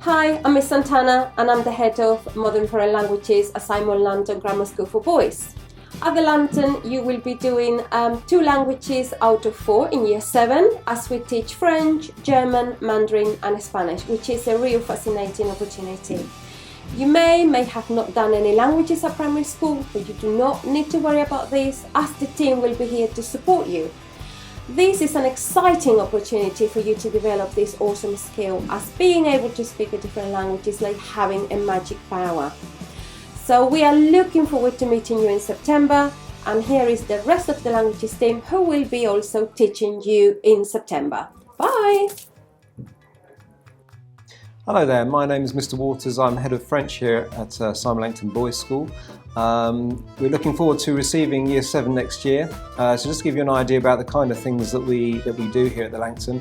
Hi, I'm Miss Santana and I'm the head of Modern Foreign Languages at Langton Grammar School for Boys. At the Langton, you will be doing 2 languages out of 4 in Year 7 as we teach French, German, Mandarin and Spanish, which is a real fascinating opportunity. You may have not done any languages at primary school, but you do not need to worry about this as the team will be here to support you. This is an exciting opportunity for you to develop this awesome skill, as being able to speak a different language is like having a magic power. So we are looking forward to meeting you in September, and here is the rest of the languages team who will be also teaching you in September. Bye! Hello there, my name is Mr. Waters. I'm head of French here at Langton Boys School. We're looking forward to receiving Year 7 next year. So just to give you an idea about the kind of things that we do here at the Langton.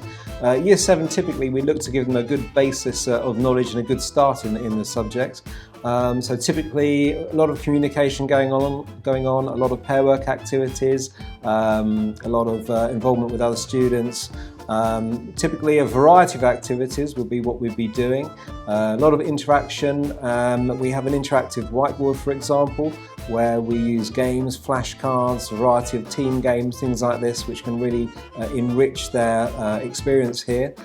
Year 7, typically we look to give them a good basis of knowledge and a good start in the subject. So typically a lot of communication going on, a lot of pair work activities, a lot of involvement with other students. Typically a variety of activities will be what we'll be doing. A lot of interaction. We have an interactive whiteboard, for example, where we use games, flashcards, a variety of team games, things like this, which can really enrich their experience here.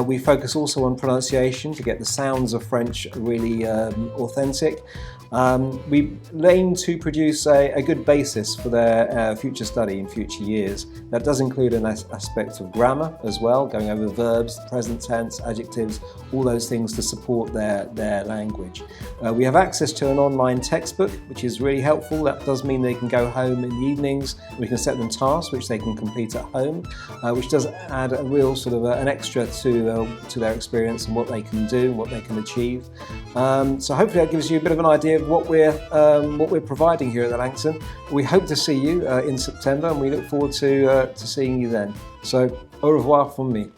We focus also on pronunciation to get the sounds of French really authentic. We aim to produce a good basis for their future study in future years. That does include an aspect of grammar as well, going over verbs, present tense, adjectives, all those things to support their language. We have access to an online textbook, which is really helpful. That does mean they can go home in the evenings. We can set them tasks which they can complete at home, which does add a real sort of an extra to their experience and what they can do, what they can achieve. So hopefully that gives you a bit of an idea of what we're providing here at the Langton. We hope to see you in September, and we look forward to seeing you then. So au revoir from me.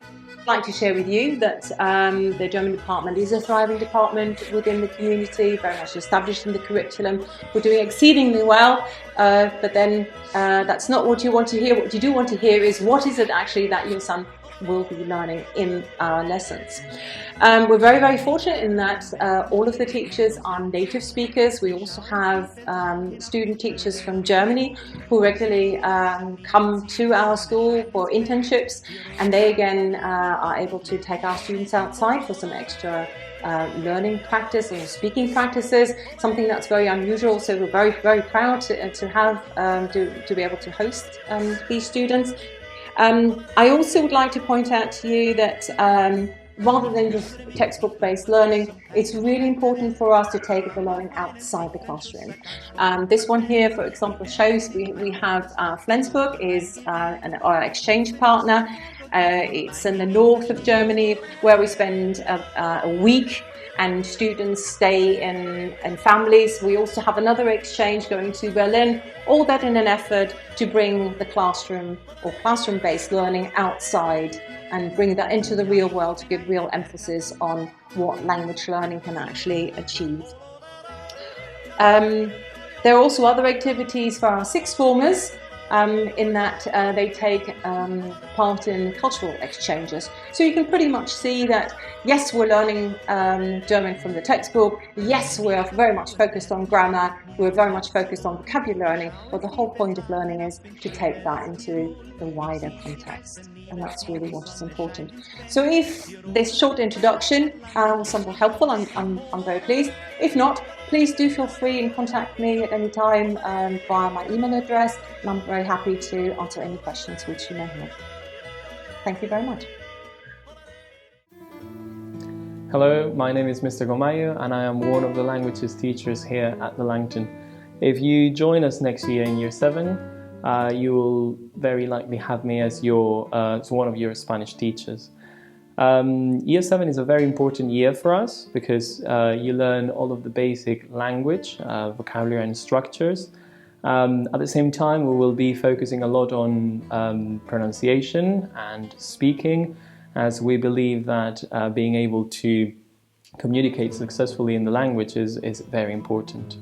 I'd like to share with you that the German department is a thriving department within the community, very much established in the curriculum. We're doing exceedingly well, but then that's not what you want to hear. What you do want to hear is what is it actually that your son will be learning in our lessons. We're very, very fortunate in that all of the teachers are native speakers. We also have student teachers from Germany who regularly come to our school for internships, and they again are able to take our students outside for some extra learning practice or speaking practices, something that's very unusual. So we're very, very proud to have to be able to host these students. I also would like to point out to you that rather than just textbook-based learning, it's really important for us to take the learning outside the classroom. This one here, for example, shows we have Flensburg is our exchange partner. It's in the north of Germany, where we spend a week and students stay in families. We also have another exchange going to Berlin, all that in an effort to bring the classroom or classroom-based learning outside and bring that into the real world to give real emphasis on what language learning can actually achieve. There are also other activities for our sixth formers, in that they take part in cultural exchanges. So you can pretty much see that, yes, we're learning German from the textbook, yes, we're very much focused on grammar, we're very much focused on vocabulary learning, but the whole point of learning is to take that into the wider context, and that's really what is important. So if this short introduction was somewhat helpful, I'm very pleased. If not, please do feel free and contact me at any time via my email address, and I'm very happy to answer any questions which you may have. Thank you very much. Hello, my name is Mr. Gomayo and I am one of the languages teachers here at the Langton. If you join us next year in Year 7, you will very likely have me as one of your Spanish teachers. Year 7 is a very important year for us because you learn all of the basic language, vocabulary and structures. At the same time, we will be focusing a lot on pronunciation and speaking, as we believe that being able to communicate successfully in the language is very important.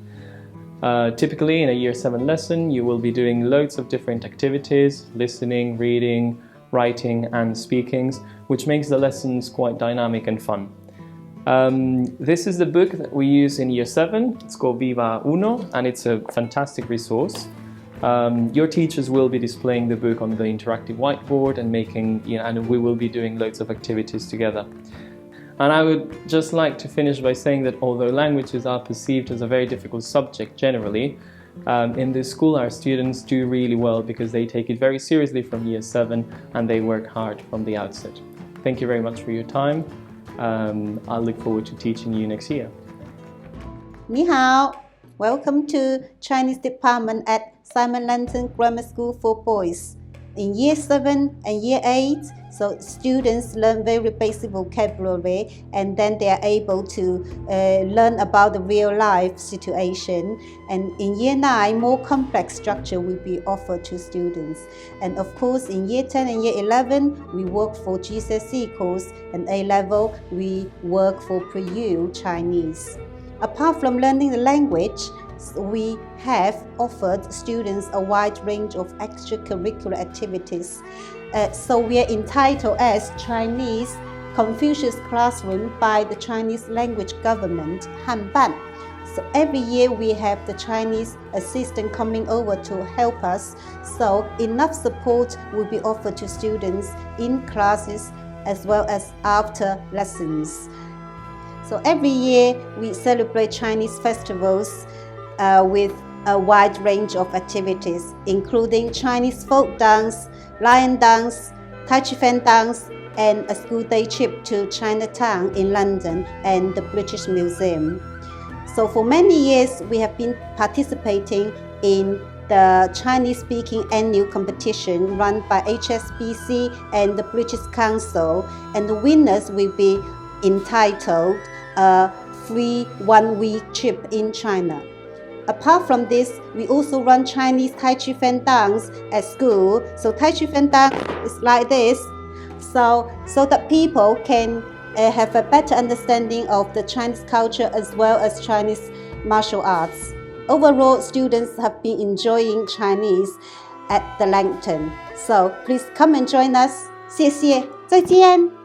Typically in a Year 7 lesson you will be doing loads of different activities, listening, reading, writing and speakings, which makes the lessons quite dynamic and fun. This is the book that we use in Year 7. It's called Viva Uno, and it's a fantastic resource. Your teachers will be displaying the book on the interactive whiteboard and and we will be doing loads of activities together. And I would just like to finish by saying that although languages are perceived as a very difficult subject generally, in this school our students do really well because they take it very seriously from Year 7 and they work hard from the outset. Thank you very much for your time. I look forward to teaching you next year. 你好, welcome to Chinese department at Simon Langton Grammar School for Boys. In Year 7 and Year 8, so students learn very basic vocabulary and then they are able to learn about the real life situation. And in Year 9, more complex structure will be offered to students. And of course, in Year 10 and Year 11, we work for GCSE course, and A-level, we work for Pre-U Chinese. Apart from learning the language, we have offered students a wide range of extracurricular activities. So we are entitled as Chinese Confucius Classroom by the Chinese Language Government, Hanban. So every year we have the Chinese assistant coming over to help us. So enough support will be offered to students in classes as well as after lessons. So every year we celebrate Chinese festivals with a wide range of activities, including Chinese folk dance, lion dance, Tai Chi Fan dance, and a school day trip to Chinatown in London and the British Museum. So for many years, we have been participating in the Chinese-speaking annual competition run by HSBC and the British Council, and the winners will be entitled a free one-week trip in China. Apart from this, we also run Chinese Tai Chi Fan dance at school. So Tai Chi Fan dance is like this, so that people can have a better understanding of the Chinese culture as well as Chinese martial arts. Overall, students have been enjoying Chinese at the Langton. So please come and join us. 谢谢，再见。